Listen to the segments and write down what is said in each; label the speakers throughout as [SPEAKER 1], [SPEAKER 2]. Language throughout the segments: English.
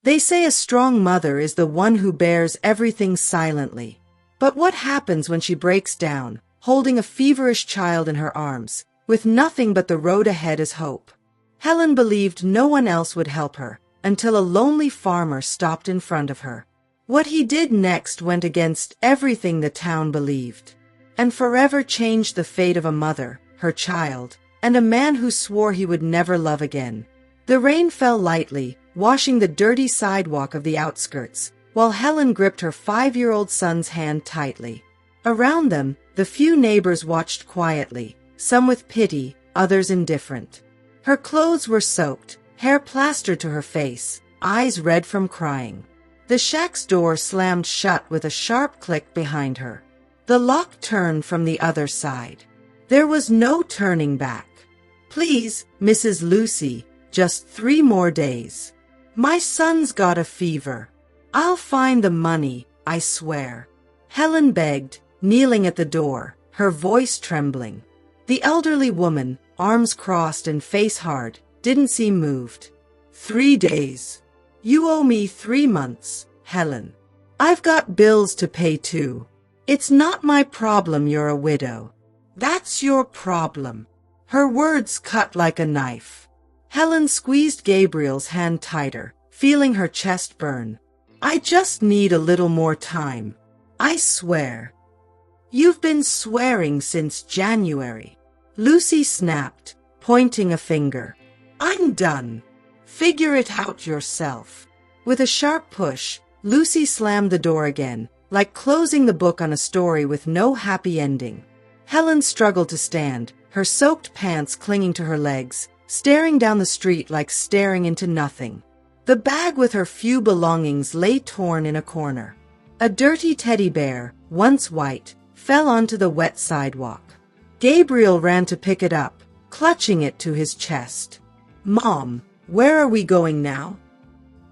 [SPEAKER 1] They say a strong mother is the one who bears everything silently. But what happens when she breaks down, holding a feverish child in her arms, with nothing but the road ahead as hope? Helen believed no one else would help her, until a lonely farmer stopped in front of her. What he did next went against everything the town believed, and forever changed the fate of a mother, her child, and a man who swore he would never love again. The rain fell lightly, washing the dirty sidewalk of the outskirts, while Helen gripped her 5-year-old son's hand tightly. Around them, the few neighbors watched quietly, some with pity, others indifferent. Her clothes were soaked, hair plastered to her face, eyes red from crying. The shack's door slammed shut with a sharp click behind her. The lock turned from the other side. There was no turning back. "Please, Mrs. Lucy, just 3 more days. My son's got a fever. I'll find the money, I swear," Helen begged, kneeling at the door, her voice trembling. The elderly woman, arms crossed and face hard, didn't seem moved. 3 days. You owe me 3 months, Helen. I've got bills to pay too. It's not my problem you're a widow. That's your problem. Her words cut like a knife. Helen squeezed Gabriel's hand tighter, feeling her chest burn. I just need a little more time. I swear. You've been swearing since January. Lucy snapped, pointing a finger. I'm done. Figure it out yourself. With a sharp push, Lucy slammed the door again, like closing the book on a story with no happy ending. Helen struggled to stand, her soaked pants clinging to her legs, staring down the street like staring into nothing. The bag with her few belongings lay torn in a corner. A dirty teddy bear, once white, fell onto the wet sidewalk. Gabriel ran to pick it up, clutching it to his chest. Mom, where are we going now?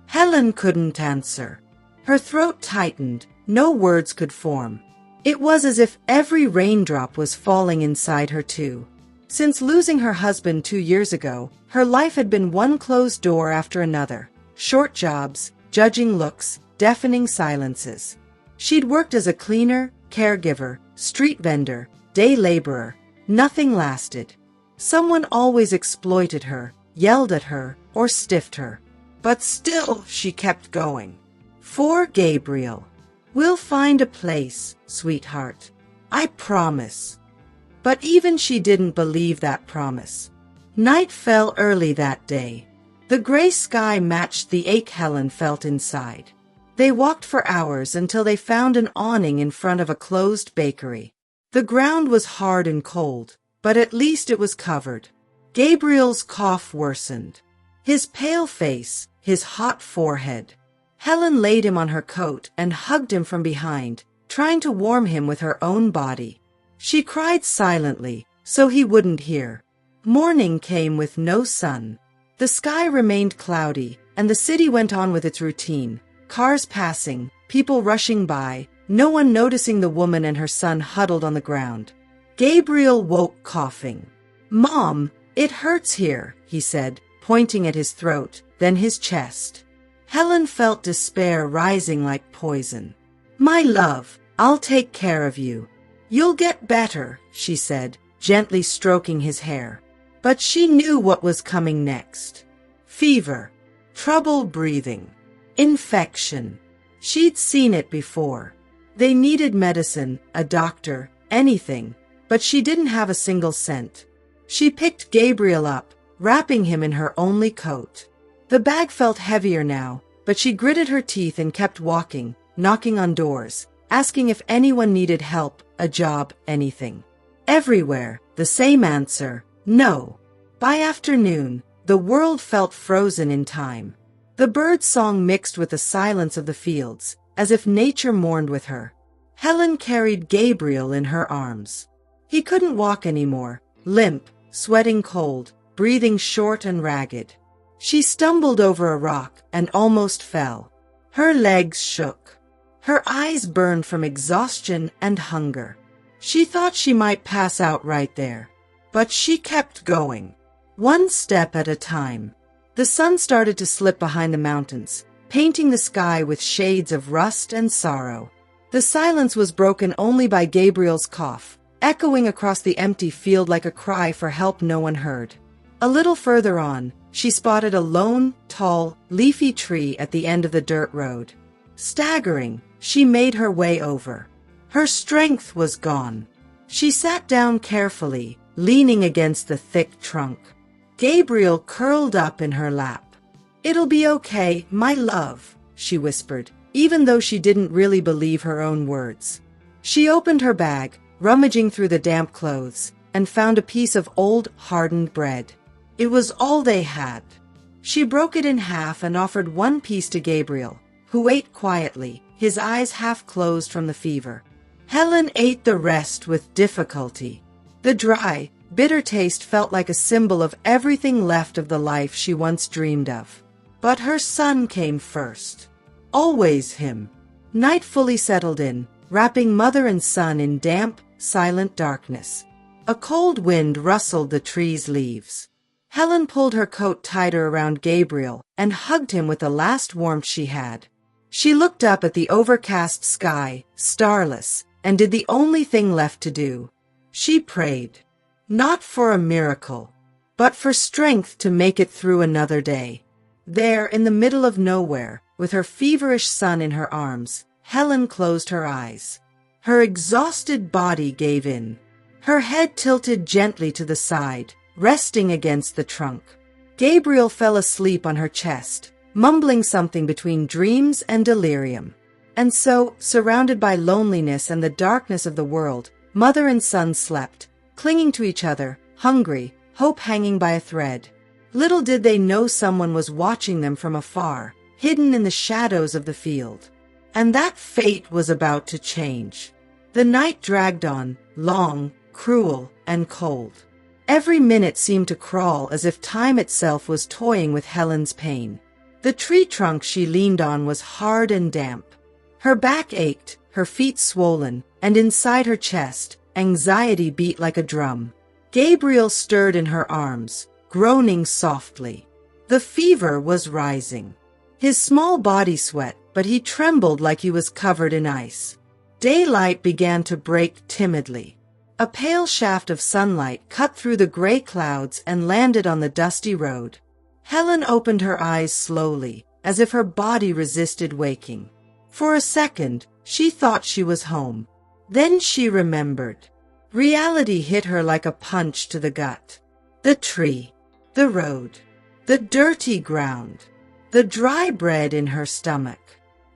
[SPEAKER 1] Helen couldn't answer. Her throat tightened, no words could form. It was as if every raindrop was falling inside her too. Since losing her husband 2 years ago, her life had been one closed door after another. Short jobs, judging looks, deafening silences. She'd worked as a cleaner, caregiver, street vendor, day laborer. Nothing lasted. Someone always exploited her, yelled at her, or stiffed her. But still, she kept going. For Gabriel. We'll find a place, sweetheart. I promise. But even she didn't believe that promise. Night fell early that day. The gray sky matched the ache Helen felt inside. They walked for hours until they found an awning in front of a closed bakery. The ground was hard and cold, but at least it was covered. Gabriel's cough worsened. His pale face, his hot forehead. Helen laid him on her coat and hugged him from behind, trying to warm him with her own body. She cried silently, so he wouldn't hear. Morning came with no sun. The sky remained cloudy, and the city went on with its routine. Cars passing, people rushing by, no one noticing the woman and her son huddled on the ground. Gabriel woke coughing. Mom, it hurts here, he said, pointing at his throat, then his chest. Helen felt despair rising like poison. My love, I'll take care of you. You'll get better, she said, gently stroking his hair. But she knew what was coming next. Fever, trouble breathing, infection. She'd seen it before. They needed medicine, a doctor, anything, but she didn't have a single cent. She picked Gabriel up, wrapping him in her only coat. The bag felt heavier now, but she gritted her teeth and kept walking, knocking on doors, asking if anyone needed help, a job, anything. Everywhere, the same answer, no. By afternoon, the world felt frozen in time. The bird song mixed with the silence of the fields, as if nature mourned with her. Helen carried Gabriel in her arms. He couldn't walk anymore, limp, sweating cold, breathing short and ragged. She stumbled over a rock and almost fell. Her legs shook. Her eyes burned from exhaustion and hunger. She thought she might pass out right there. But she kept going, one step at a time. The sun started to slip behind the mountains, painting the sky with shades of rust and sorrow. The silence was broken only by Gabriel's cough, echoing across the empty field like a cry for help no one heard. A little further on, she spotted a lone, tall, leafy tree at the end of the dirt road. Staggering, she made her way over. Her strength was gone. She sat down carefully, leaning against the thick trunk. Gabriel curled up in her lap. "It'll be okay, my love," she whispered, even though she didn't really believe her own words. She opened her bag, rummaging through the damp clothes, and found a piece of old, hardened bread. It was all they had. She broke it in half and offered one piece to Gabriel, who ate quietly, his eyes half closed from the fever. Helen ate the rest with difficulty. The dry, bitter taste felt like a symbol of everything left of the life she once dreamed of. But her son came first. Always him. Night fully settled in, wrapping mother and son in damp, silent darkness. A cold wind rustled the tree's leaves. Helen pulled her coat tighter around Gabriel and hugged him with the last warmth she had. She looked up at the overcast sky, starless, and did the only thing left to do. She prayed. Not for a miracle, but for strength to make it through another day. There, in the middle of nowhere, with her feverish son in her arms, Helen closed her eyes. Her exhausted body gave in. Her head tilted gently to the side, resting against the trunk. Gabriel fell asleep on her chest, mumbling something between dreams and delirium. And so, surrounded by loneliness and the darkness of the world, mother and son slept, clinging to each other, hungry, hope hanging by a thread. Little did they know someone was watching them from afar, hidden in the shadows of the field. And that fate was about to change. The night dragged on, long, cruel, and cold. Every minute seemed to crawl as if time itself was toying with Helen's pain. The tree trunk she leaned on was hard and damp. Her back ached, her feet swollen, and inside her chest, anxiety beat like a drum. Gabriel stirred in her arms, groaning softly. The fever was rising. His small body sweat, but he trembled like he was covered in ice. Daylight began to break timidly. A pale shaft of sunlight cut through the gray clouds and landed on the dusty road. Helen opened her eyes slowly, as if her body resisted waking. For a second, she thought she was home. Then she remembered. Reality hit her like a punch to the gut. The tree, the road, the dirty ground, the dry bread in her stomach,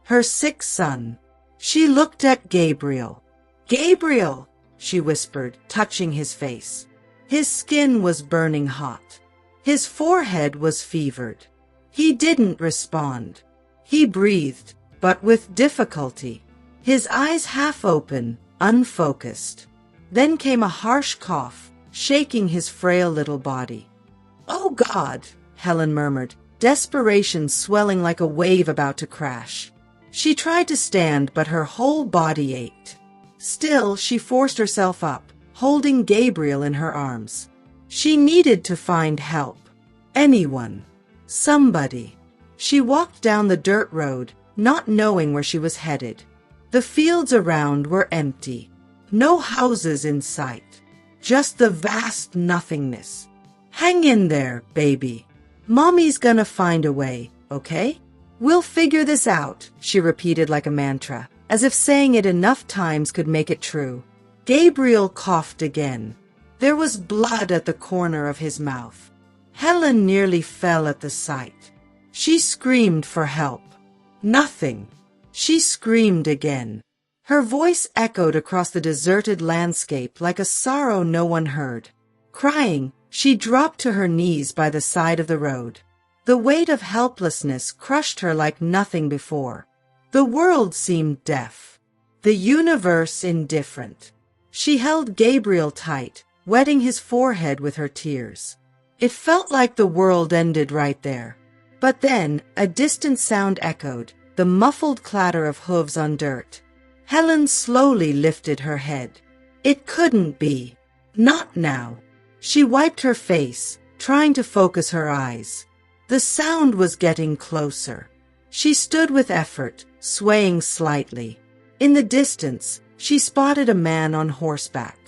[SPEAKER 1] her sick son. She looked at Gabriel. "Gabriel!" she whispered, touching his face. His skin was burning hot. His forehead was fevered. He didn't respond. He breathed, but with difficulty. His eyes half open, unfocused. Then came a harsh cough, shaking his frail little body. "Oh God," Helen murmured, desperation swelling like a wave about to crash. She tried to stand, but her whole body ached. Still, she forced herself up, holding Gabriel in her arms. She needed to find help. Anyone. Somebody. She walked down the dirt road, not knowing where she was headed. The fields around were empty. No houses in sight. Just the vast nothingness. "Hang in there, baby. Mommy's gonna find a way, okay? We'll figure this out," she repeated like a mantra, as if saying it enough times could make it true. Gabriel coughed again. There was blood at the corner of his mouth. Helen nearly fell at the sight. She screamed for help. Nothing. She screamed again. Her voice echoed across the deserted landscape like a sorrow no one heard. Crying, she dropped to her knees by the side of the road. The weight of helplessness crushed her like nothing before. The world seemed deaf. The universe indifferent. She held Gabriel tight, wetting his forehead with her tears. It felt like the world ended right there. But then, a distant sound echoed, the muffled clatter of hooves on dirt. Helen slowly lifted her head. It couldn't be. Not now. She wiped her face, trying to focus her eyes. The sound was getting closer. She stood with effort, swaying slightly. In the distance, she spotted a man on horseback.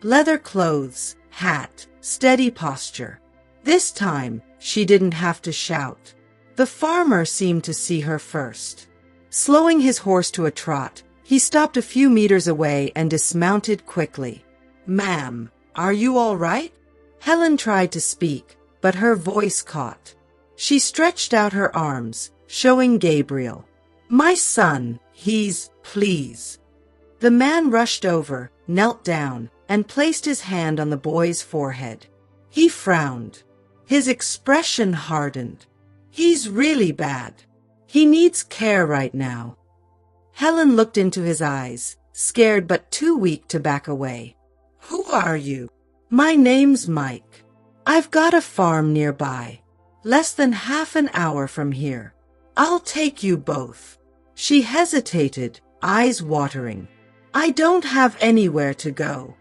[SPEAKER 1] Leather clothes, hat, steady posture. This time, she didn't have to shout. The farmer seemed to see her first. Slowing his horse to a trot, he stopped a few meters away and dismounted quickly. "Ma'am, are you all right?" Helen tried to speak, but her voice caught. She stretched out her arms, showing Gabriel. "My son, please." The man rushed over, knelt down, and placed his hand on the boy's forehead. He frowned. His expression hardened. "He's really bad. He needs care right now." Helen looked into his eyes, scared but too weak to back away. "Who are you?" "My name's Mike. I've got a farm nearby, less than half an hour from here. I'll take you both." She hesitated, eyes watering. "I don't have anywhere to go."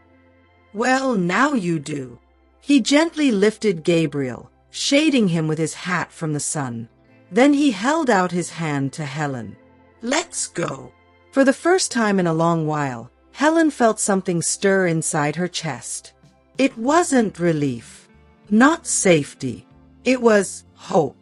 [SPEAKER 1] "Well, now you do." He gently lifted Gabriel, shading him with his hat from the sun. Then he held out his hand to Helen. "Let's go." For the first time in a long while, Helen felt something stir inside her chest. It wasn't relief, not safety. It was hope.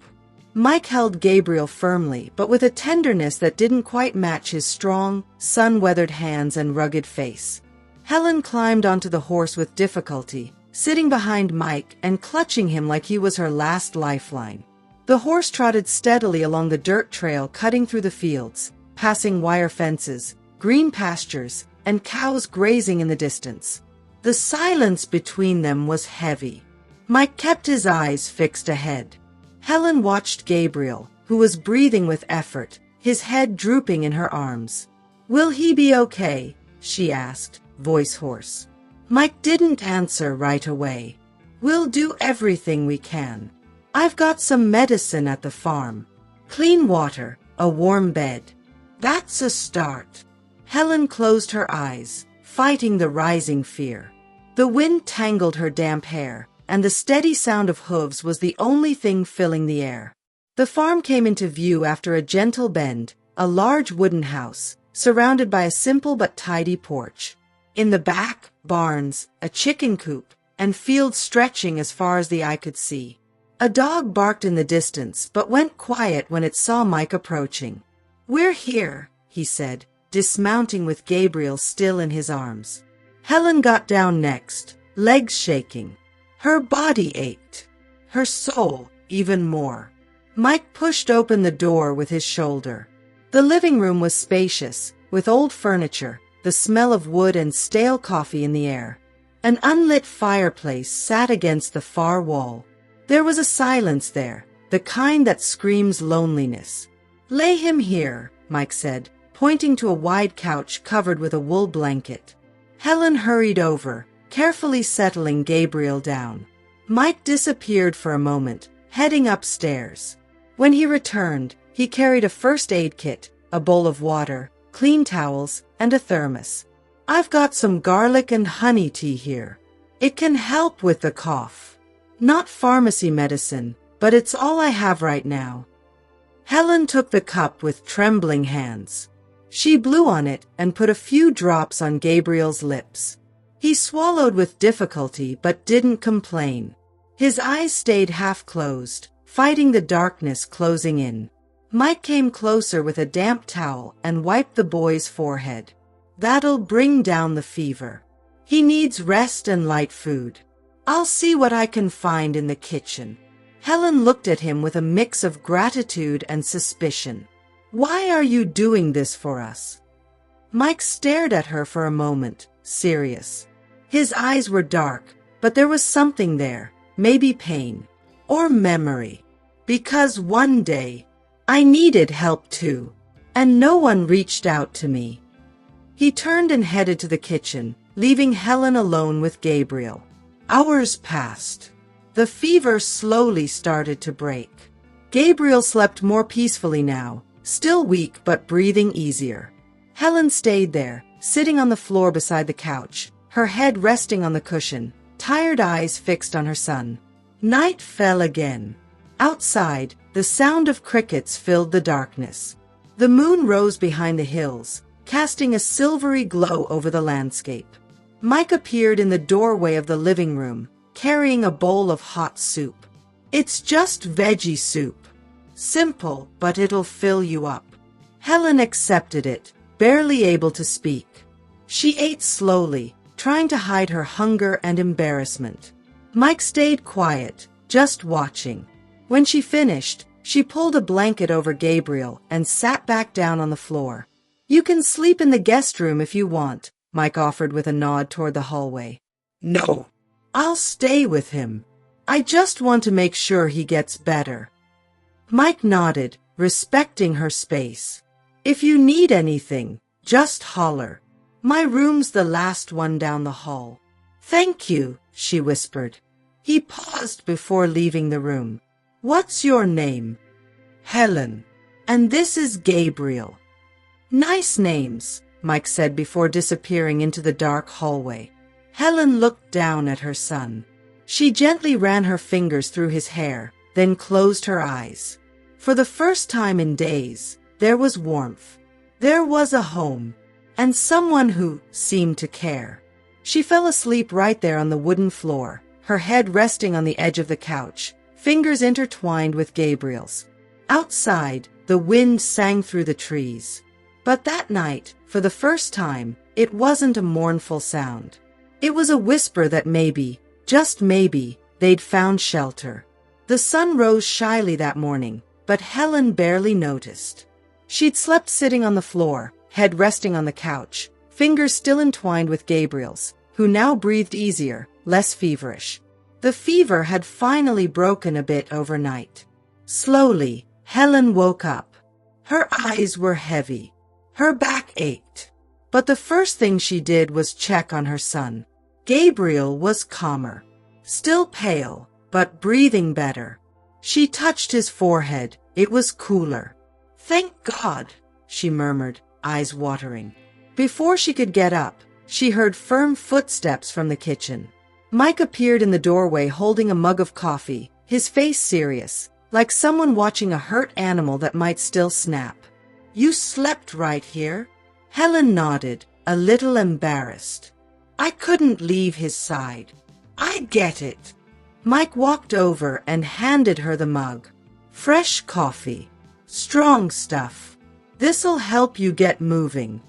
[SPEAKER 1] Mike held Gabriel firmly, but with a tenderness that didn't quite match his strong, sun-weathered hands and rugged face. Helen climbed onto the horse with difficulty, sitting behind Mike and clutching him like he was her last lifeline. The horse trotted steadily along the dirt trail cutting through the fields, passing wire fences, green pastures, and cows grazing in the distance. The silence between them was heavy. Mike kept his eyes fixed ahead. Helen watched Gabriel, who was breathing with effort, his head drooping in her arms. "Will he be okay?" she asked, voice hoarse. Mike didn't answer right away. "We'll do everything we can. I've got some medicine at the farm. Clean water, a warm bed. That's a start." Helen closed her eyes, fighting the rising fear. The wind tangled her damp hair, and the steady sound of hooves was the only thing filling the air. The farm came into view after a gentle bend, a large wooden house, surrounded by a simple but tidy porch. In the back, barns, a chicken coop, and fields stretching as far as the eye could see. A dog barked in the distance, but went quiet when it saw Mike approaching. "We're here," he said, dismounting with Gabriel still in his arms. Helen got down next, legs shaking. Her body ached. Her soul, even more. Mike pushed open the door with his shoulder. The living room was spacious, with old furniture, the smell of wood and stale coffee in the air. An unlit fireplace sat against the far wall. There was a silence there, the kind that screams loneliness. "Lay him here," Mike said, pointing to a wide couch covered with a wool blanket. Helen hurried over, carefully settling Gabriel down. Mike disappeared for a moment, heading upstairs. When he returned, he carried a first aid kit, a bowl of water, clean towels, and a thermos. "I've got some garlic and honey tea here. It can help with the cough. Not pharmacy medicine, but it's all I have right now." Helen took the cup with trembling hands. She blew on it and put a few drops on Gabriel's lips. He swallowed with difficulty but didn't complain. His eyes stayed half-closed, fighting the darkness closing in. Mike came closer with a damp towel and wiped the boy's forehead. "That'll bring down the fever. He needs rest and light food. I'll see what I can find in the kitchen." Helen looked at him with a mix of gratitude and suspicion. "Why are you doing this for us?" Mike stared at her for a moment, serious. His eyes were dark, but there was something there, maybe pain, or memory. "Because one day, I needed help too, and no one reached out to me." He turned and headed to the kitchen, leaving Helen alone with Gabriel. Hours passed. The fever slowly started to break. Gabriel slept more peacefully now, still weak but breathing easier. Helen stayed there, sitting on the floor beside the couch, her head resting on the cushion, tired eyes fixed on her son. Night fell again. Outside, the sound of crickets filled the darkness. The moon rose behind the hills, casting a silvery glow over the landscape. Mike appeared in the doorway of the living room, carrying a bowl of hot soup. "It's just veggie soup. Simple, but it'll fill you up." Helen accepted it, barely able to speak. She ate slowly, trying to hide her hunger and embarrassment. Mike stayed quiet, just watching. When she finished, she pulled a blanket over Gabriel and sat back down on the floor. "You can sleep in the guest room if you want," Mike offered with a nod toward the hallway. "No, I'll stay with him. I just want to make sure he gets better." Mike nodded, respecting her space. "If you need anything, just holler. My room's the last one down the hall." "Thank you," she whispered. He paused before leaving the room. "What's your name?" "Helen. And this is Gabriel." "Nice names," Mike said before disappearing into the dark hallway. Helen looked down at her son. She gently ran her fingers through his hair, then closed her eyes. For the first time in days, there was warmth. There was a home, and someone who seemed to care. She fell asleep right there on the wooden floor, her head resting on the edge of the couch, fingers intertwined with Gabriel's. Outside, the wind sang through the trees. But that night, for the first time, it wasn't a mournful sound. It was a whisper that maybe, just maybe, they'd found shelter. The sun rose shyly that morning, but Helen barely noticed. She'd slept sitting on the floor, head resting on the couch, fingers still entwined with Gabriel's, who now breathed easier, less feverish. The fever had finally broken a bit overnight. Slowly, Helen woke up. Her eyes were heavy. Her back ached. But the first thing she did was check on her son. Gabriel was calmer. Still pale, but breathing better. She touched his forehead. It was cooler. "Thank God," she murmured, eyes watering. Before she could get up, she heard firm footsteps from the kitchen. Mike appeared in the doorway holding a mug of coffee, his face serious, like someone watching a hurt animal that might still snap. "You slept right here?" Helen nodded, a little embarrassed. "I couldn't leave his side." "I get it." Mike walked over and handed her the mug. "Fresh coffee. Strong stuff. This'll help you get moving."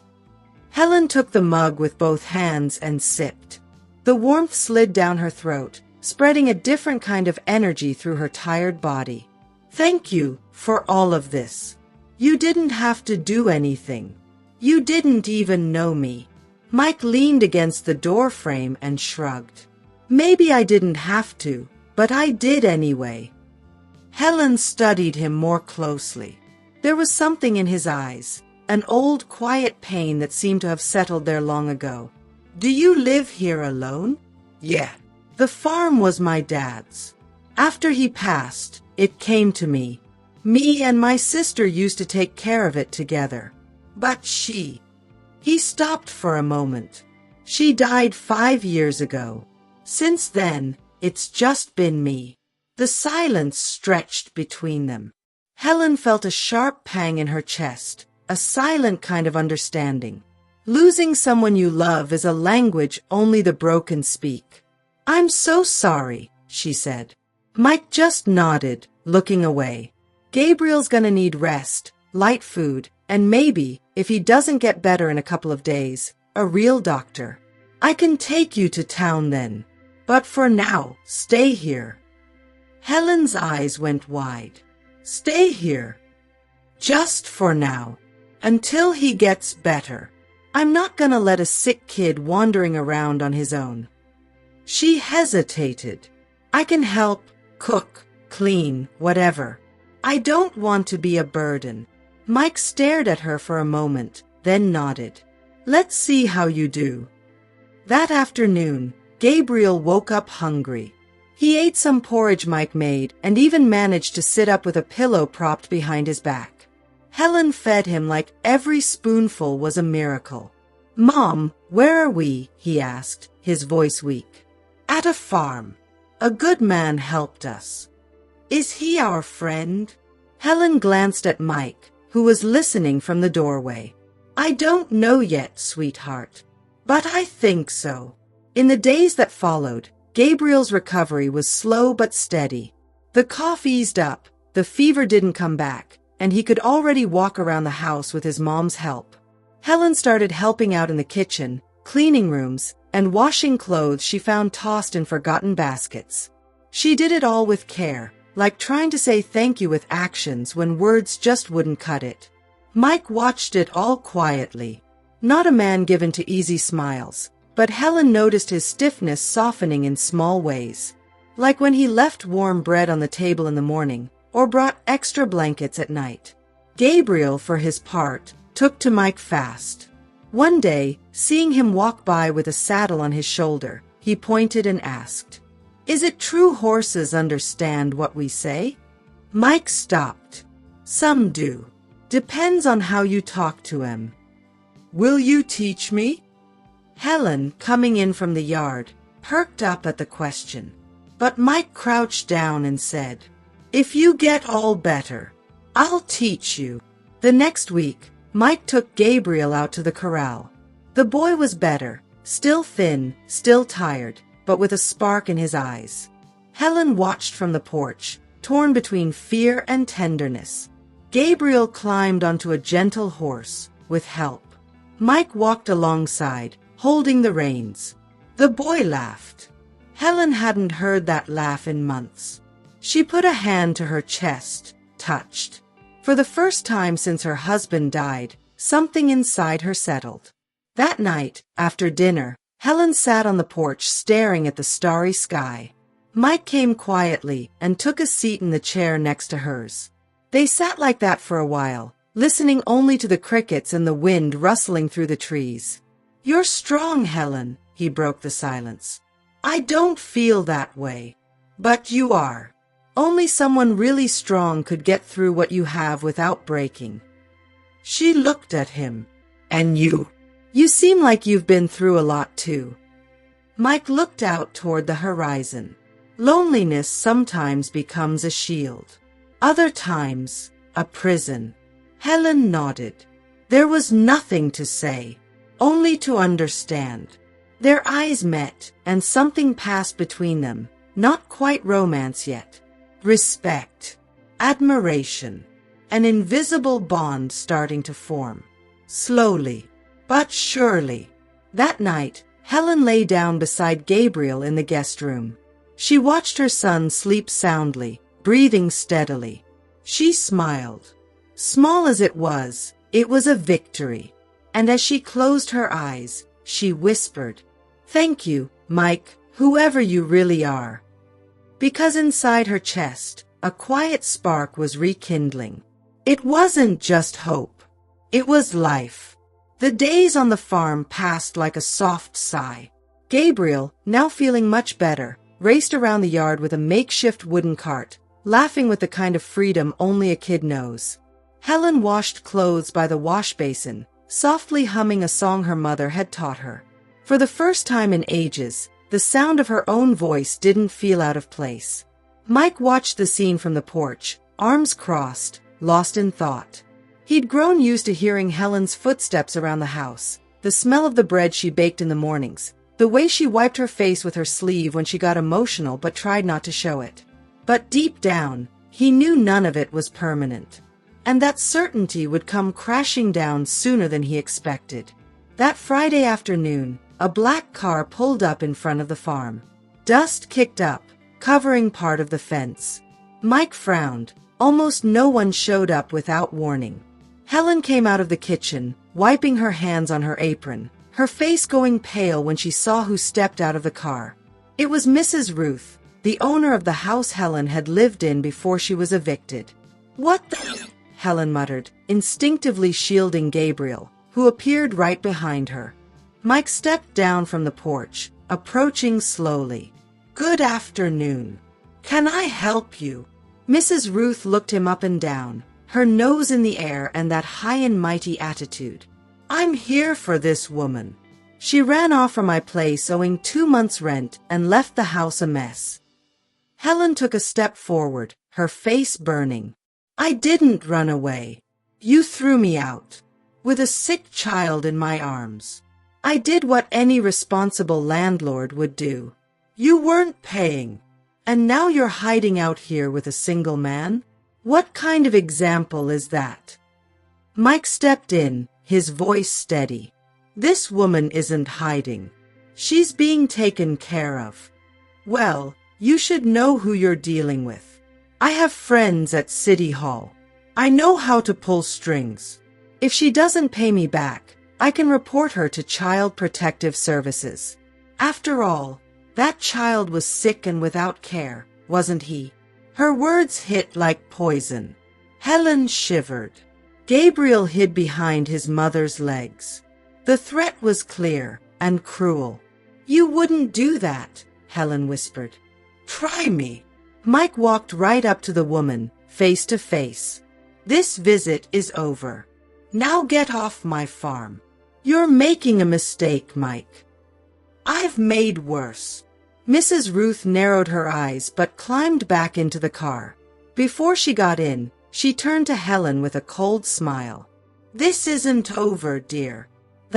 [SPEAKER 1] Helen took the mug with both hands and sipped. The warmth slid down her throat, spreading a different kind of energy through her tired body. "Thank you for all of this. You didn't have to do anything. You didn't even know me." Mike leaned against the door frame and shrugged. "Maybe I didn't have to, but I did anyway." Helen studied him more closely. There was something in his eyes, an old quiet pain that seemed to have settled there long ago. "Do you live here alone?" "Yeah. The farm was my dad's. After he passed, it came to me. Me and my sister used to take care of it together. But she..." He stopped for a moment. "She died 5 years ago. Since then, it's just been me." The silence stretched between them. Helen felt a sharp pang in her chest, a silent kind of understanding. Losing someone you love is a language only the broken speak. "I'm so sorry," she said. Mike just nodded, looking away. "Gabriel's gonna need rest, light food, and maybe, if he doesn't get better in a couple of days, a real doctor. I can take you to town then. But for now, stay here." Helen's eyes went wide. "Stay here. Just for now. Until he gets better. I'm not gonna let a sick kid wandering around on his own." She hesitated. "I can help, cook, clean, whatever. I don't want to be a burden." Mike stared at her for a moment, then nodded. "Let's see how you do." That afternoon, Gabriel woke up hungry. He ate some porridge Mike made and even managed to sit up with a pillow propped behind his back. Helen fed him like every spoonful was a miracle. "Mom, where are we?" he asked, his voice weak. "At a farm. A good man helped us." Is he our friend? Helen glanced at Mike, who was listening from the doorway. I don't know yet, sweetheart. But I think so. In the days that followed, Gabriel's recovery was slow but steady. The cough eased up, the fever didn't come back, and he could already walk around the house with his mom's help. Helen started helping out in the kitchen, cleaning rooms, and washing clothes she found tossed in forgotten baskets. She did it all with care, like trying to say thank you with actions when words just wouldn't cut it. Mike watched it all quietly. Not a man given to easy smiles, but Helen noticed his stiffness softening in small ways. Like when he left warm bread on the table in the morning, or brought extra blankets at night. Gabriel, for his part, took to Mike fast. One day, seeing him walk by with a saddle on his shoulder, he pointed and asked, "Is it true horses understand what we say?" Mike stopped. "Some do. Depends on how you talk to him." "Will you teach me?" Helen, coming in from the yard, perked up at the question. But Mike crouched down and said, "If you get all better, I'll teach you." The next week, Mike took Gabriel out to the corral. The boy was better, still thin, still tired, but with a spark in his eyes. Helen watched from the porch, torn between fear and tenderness. Gabriel climbed onto a gentle horse, with help. Mike walked alongside, holding the reins. The boy laughed. Helen hadn't heard that laugh in months. She put a hand to her chest, touched. For the first time since her husband died, something inside her settled. That night, after dinner, Helen sat on the porch staring at the starry sky. Mike came quietly and took a seat in the chair next to hers. They sat like that for a while, listening only to the crickets and the wind rustling through the trees. "You're strong, Helen," he broke the silence. "I don't feel that way. But you are. Only someone really strong could get through what you have without breaking." She looked at him. "And you? You seem like you've been through a lot too." Mike looked out toward the horizon. Loneliness sometimes becomes a shield. Other times, a prison. Helen nodded. There was nothing to say, only to understand. Their eyes met, and something passed between them, not quite romance yet. Respect, admiration, an invisible bond starting to form. Slowly, but surely. That night, Helen lay down beside Gabriel in the guest room. She watched her son sleep soundly, breathing steadily. She smiled. Small as it was a victory. And as she closed her eyes, she whispered, "Thank you, Mike, whoever you really are." Because inside her chest, a quiet spark was rekindling. It wasn't just hope. It was life. The days on the farm passed like a soft sigh. Gabriel, now feeling much better, raced around the yard with a makeshift wooden cart, laughing with the kind of freedom only a kid knows. Helen washed clothes by the wash basin, softly humming a song her mother had taught her. For the first time in ages, the sound of her own voice didn't feel out of place. Mike watched the scene from the porch, arms crossed, lost in thought. He'd grown used to hearing Helen's footsteps around the house, the smell of the bread she baked in the mornings, the way she wiped her face with her sleeve when she got emotional but tried not to show it. But deep down, he knew none of it was permanent. And that certainty would come crashing down sooner than he expected. That Friday afternoon, a black car pulled up in front of the farm. Dust kicked up, covering part of the fence. Mike frowned. Almost no one showed up without warning. Helen came out of the kitchen, wiping her hands on her apron, her face going pale when she saw who stepped out of the car. It was Mrs. Ruth, the owner of the house Helen had lived in before she was evicted. "What the?" Helen muttered, instinctively shielding Gabriel, who appeared right behind her. Mike stepped down from the porch, approaching slowly. "Good afternoon. Can I help you?" Mrs. Ruth looked him up and down, her nose in the air and that high and mighty attitude. "I'm here for this woman. She ran off from my place owing 2 months' rent and left the house a mess." Helen took a step forward, her face burning. "I didn't run away. You threw me out, with a sick child in my arms. I did what any responsible landlord would do. You weren't paying, and now you're hiding out here with a single man? What kind of example is that?" Mike stepped in, his voice steady. "This woman isn't hiding. She's being taken care of. Well, you should know who you're dealing with. I have friends at City Hall. I know how to pull strings. If she doesn't pay me back, I can report her to Child Protective Services. After all, that child was sick and without care, wasn't he?" Her words hit like poison. Helen shivered. Gabriel hid behind his mother's legs. The threat was clear and cruel. "You wouldn't do that," Helen whispered. "Try me." Mike walked right up to the woman, face to face. "This visit is over. Now get off my farm. You're making a mistake, Mike." "I've made worse." Mrs. Ruth narrowed her eyes but climbed back into the car. Before she got in, she turned to Helen with a cold smile. "This isn't over, dear."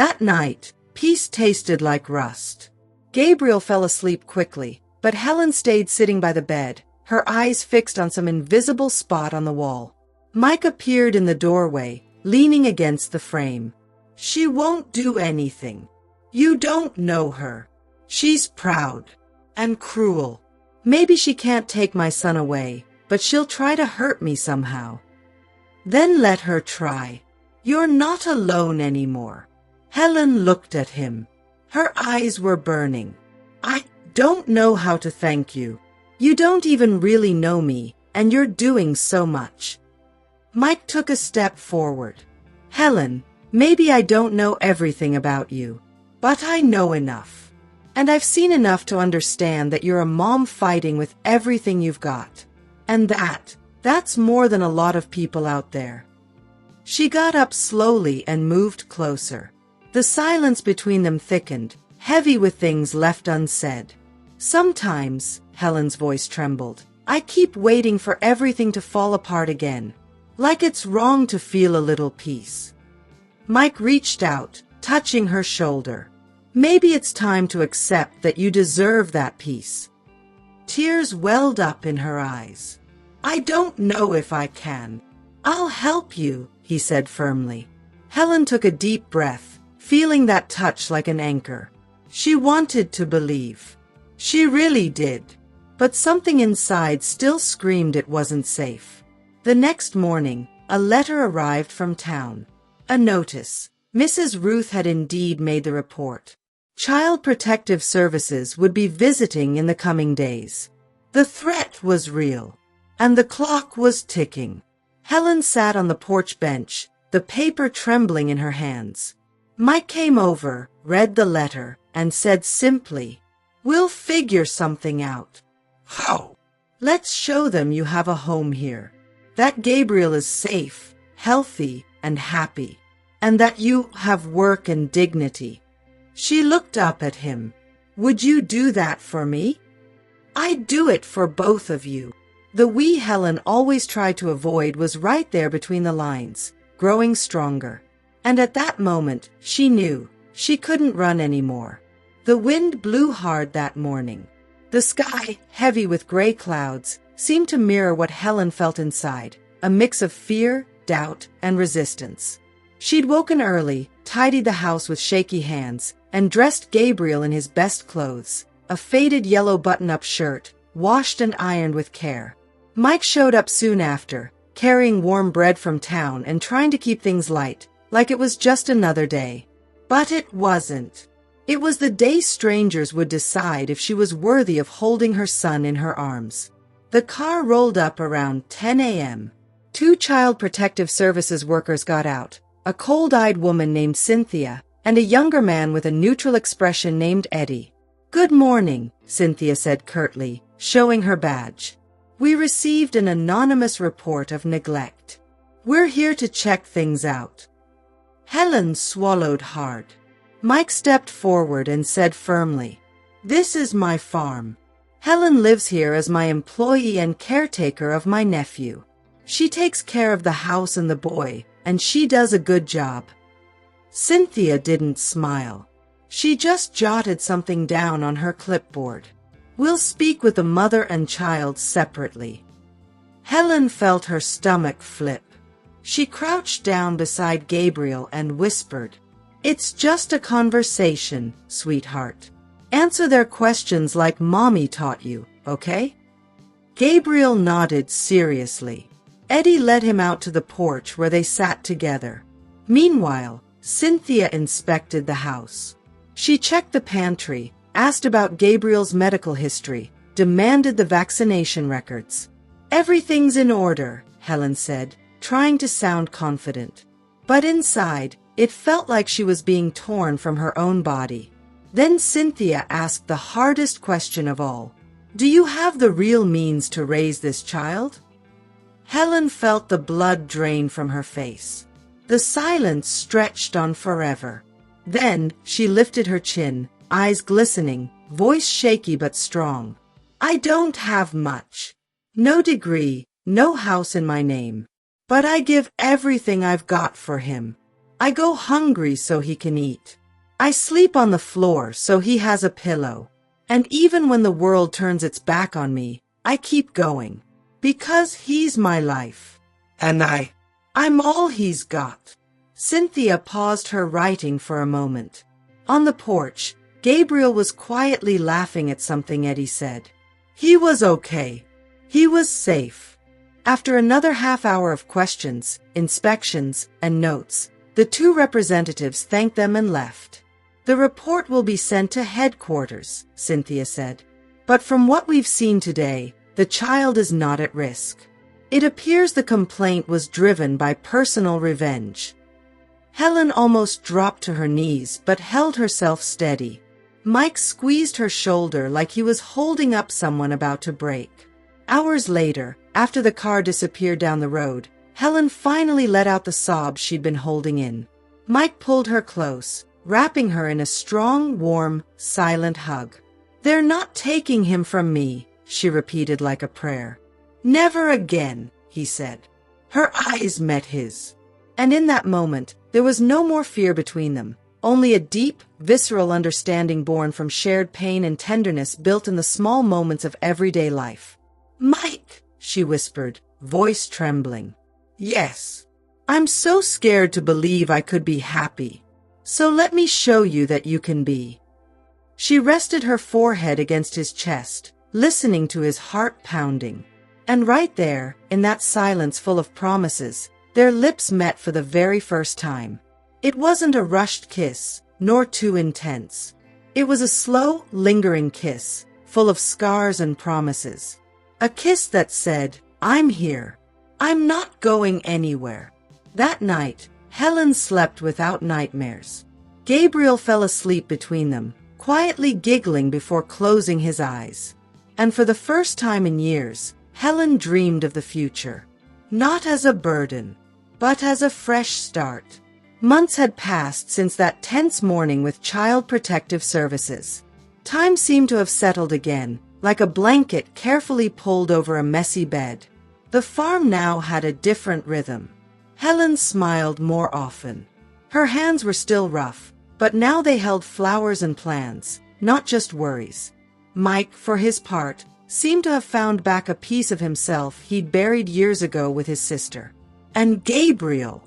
[SPEAKER 1] That night, peace tasted like rust. Gabriel fell asleep quickly, but Helen stayed sitting by the bed, her eyes fixed on some invisible spot on the wall. Mike appeared in the doorway, leaning against the frame. "She won't do anything. You don't know her. She's proud and cruel. Maybe she can't take my son away, but she'll try to hurt me somehow. Then let her try. You're not alone anymore." Helen looked at him. Her eyes were burning. "I don't know how to thank you. You don't even really know me, and you're doing so much." Mike took a step forward. "Helen, maybe I don't know everything about you, but I know enough. And I've seen enough to understand that you're a mom fighting with everything you've got. And that's more than a lot of people out there." She got up slowly and moved closer. The silence between them thickened, heavy with things left unsaid. "Sometimes," Helen's voice trembled, "I keep waiting for everything to fall apart again. Like it's wrong to feel a little peace." Mike reached out, touching her shoulder. "Maybe it's time to accept that you deserve that peace." Tears welled up in her eyes. "I don't know if I can." "I'll help you," he said firmly. Helen took a deep breath, feeling that touch like an anchor. She wanted to believe. She really did. But something inside still screamed it wasn't safe. The next morning, a letter arrived from town. A notice. Mrs. Ruth had indeed made the report. Child Protective Services would be visiting in the coming days. The threat was real, and the clock was ticking. Helen sat on the porch bench, the paper trembling in her hands. Mike came over, read the letter, and said simply, "We'll figure something out." "How?" "Let's show them you have a home here, that Gabriel is safe, healthy, and happy, and that you have work and dignity." She looked up at him. "Would you do that for me?" "I'd do it for both of you." The we Helen always tried to avoid was right there between the lines, growing stronger. And at that moment, she knew she couldn't run anymore. The wind blew hard that morning. The sky, heavy with gray clouds, seemed to mirror what Helen felt inside, a mix of fear, doubt, and resistance. She'd woken early, tidied the house with shaky hands, and dressed Gabriel in his best clothes, a faded yellow button-up shirt, washed and ironed with care. Mike showed up soon after, carrying warm bread from town and trying to keep things light, like it was just another day. But it wasn't. It was the day strangers would decide if she was worthy of holding her son in her arms. The car rolled up around 10 a.m. 2 Child Protective Services workers got out, a cold-eyed woman named Cynthia, and a younger man with a neutral expression named Eddie. "Good morning," Cynthia said curtly, showing her badge. "We received an anonymous report of neglect. We're here to check things out." Helen swallowed hard. Mike stepped forward and said firmly, "This is my farm. Helen lives here as my employee and caretaker of my nephew. She takes care of the house and the boy, and she does a good job." Cynthia didn't smile. She just jotted something down on her clipboard. "We'll speak with the mother and child separately." Helen felt her stomach flip. She crouched down beside Gabriel and whispered, "It's just a conversation, sweetheart. Answer their questions like Mommy taught you, okay?" Gabriel nodded seriously. Eddie led him out to the porch where they sat together. Meanwhile, Cynthia inspected the house. She checked the pantry, asked about Gabriel's medical history, demanded the vaccination records. "Everything's in order," Helen said, trying to sound confident. But inside, it felt like she was being torn from her own body. Then Cynthia asked the hardest question of all. "Do you have the real means to raise this child?" Helen felt the blood drain from her face. The silence stretched on forever. Then she lifted her chin, eyes glistening, voice shaky but strong. "I don't have much. No degree, no house in my name. But I give everything I've got for him. I go hungry so he can eat. I sleep on the floor so he has a pillow. And even when the world turns its back on me, I keep going. Because he's my life. And I'm all he's got." Cynthia paused her writing for a moment. On the porch, Gabriel was quietly laughing at something Eddie said. He was okay. He was safe. After another half-hour of questions, inspections, and notes, the two representatives thanked them and left. "The report will be sent to headquarters," Cynthia said. "But from what we've seen today, the child is not at risk. It appears the complaint was driven by personal revenge." Helen almost dropped to her knees but held herself steady. Mike squeezed her shoulder like he was holding up someone about to break. Hours later, after the car disappeared down the road, Helen finally let out the sobs she'd been holding in. Mike pulled her close, wrapping her in a strong, warm, silent hug. "They're not taking him from me," she repeated like a prayer. "Never again," he said. Her eyes met his. And in that moment, there was no more fear between them, only a deep, visceral understanding born from shared pain and tenderness built in the small moments of everyday life. "Mike," she whispered, voice trembling. "Yes. I'm so scared to believe I could be happy. So let me show you that you can be." She rested her forehead against his chest, listening to his heart pounding. And right there, in that silence full of promises, their lips met for the very first time. It wasn't a rushed kiss, nor too intense. It was a slow, lingering kiss, full of scars and promises. A kiss that said, "I'm here. I'm not going anywhere." That night, Helen slept without nightmares. Gabriel fell asleep between them, quietly giggling before closing his eyes. And for the first time in years, Helen dreamed of the future. Not as a burden, but as a fresh start. Months had passed since that tense morning with Child Protective Services. Time seemed to have settled again, like a blanket carefully pulled over a messy bed. The farm now had a different rhythm. Helen smiled more often. Her hands were still rough, but now they held flowers and plans, not just worries. Mike, for his part, seemed to have found back a piece of himself he'd buried years ago with his sister. And Gabriel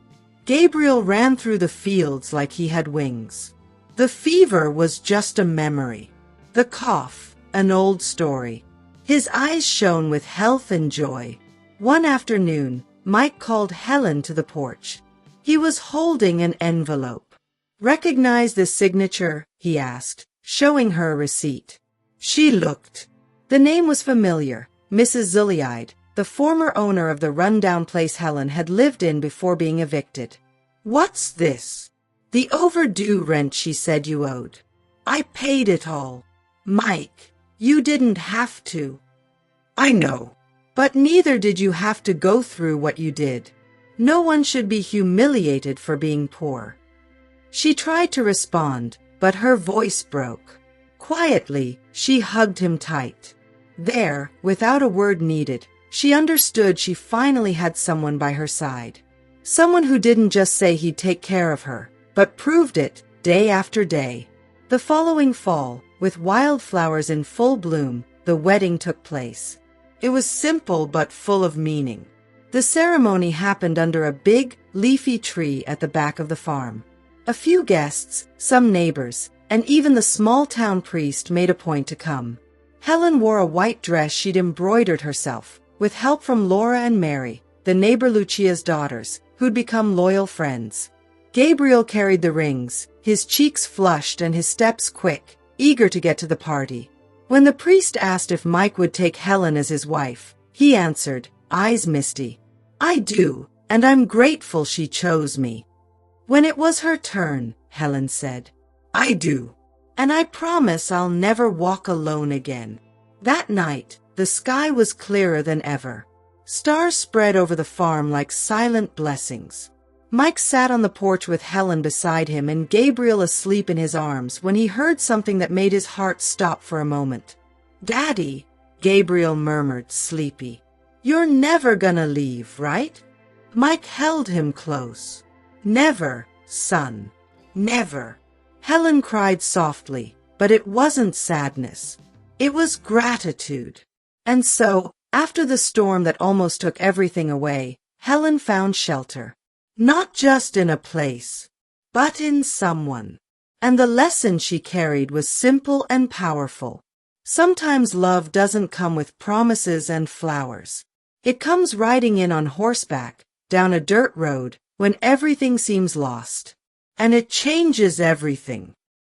[SPEAKER 1] ran through the fields like he had wings. The fever was just a memory. The cough, an old story. His eyes shone with health and joy. One afternoon, Mike called Helen to the porch. He was holding an envelope. "Recognize this signature?" he asked, showing her a receipt. She looked. The name was familiar, Mrs. Zuliide, the former owner of the rundown place Helen had lived in before being evicted. "What's this?" "The overdue rent she said you owed." "I paid it all." "Mike, you didn't have to." "I know. But neither did you have to go through what you did. No one should be humiliated for being poor." She tried to respond, but her voice broke. Quietly, she hugged him tight. There, without a word needed, she understood she finally had someone by her side. Someone who didn't just say he'd take care of her, but proved it day after day. The following fall, with wildflowers in full bloom, the wedding took place. It was simple but full of meaning. The ceremony happened under a big, leafy tree at the back of the farm. A few guests, some neighbors, and even the small-town priest made a point to come. Helen wore a white dress she'd embroidered herself, with help from Laura and Mary, the neighbor Lucia's daughters, who'd become loyal friends. Gabriel carried the rings, his cheeks flushed and his steps quick, eager to get to the party. When the priest asked if Mike would take Helen as his wife, he answered, eyes misty, "I do, and I'm grateful she chose me." When it was her turn, Helen said, "I do, and I promise I'll never walk alone again." That night, the sky was clearer than ever. Stars spread over the farm like silent blessings. Mike sat on the porch with Helen beside him and Gabriel asleep in his arms when he heard something that made his heart stop for a moment. "Daddy," Gabriel murmured, sleepy. "You're never gonna leave, right?" Mike held him close. "Never, son. Never." Helen cried softly, but it wasn't sadness. It was gratitude. And so, after the storm that almost took everything away, Helen found shelter. Not just in a place, but in someone. And the lesson she carried was simple and powerful. Sometimes love doesn't come with promises and flowers. It comes riding in on horseback, down a dirt road, when everything seems lost. And it changes everything.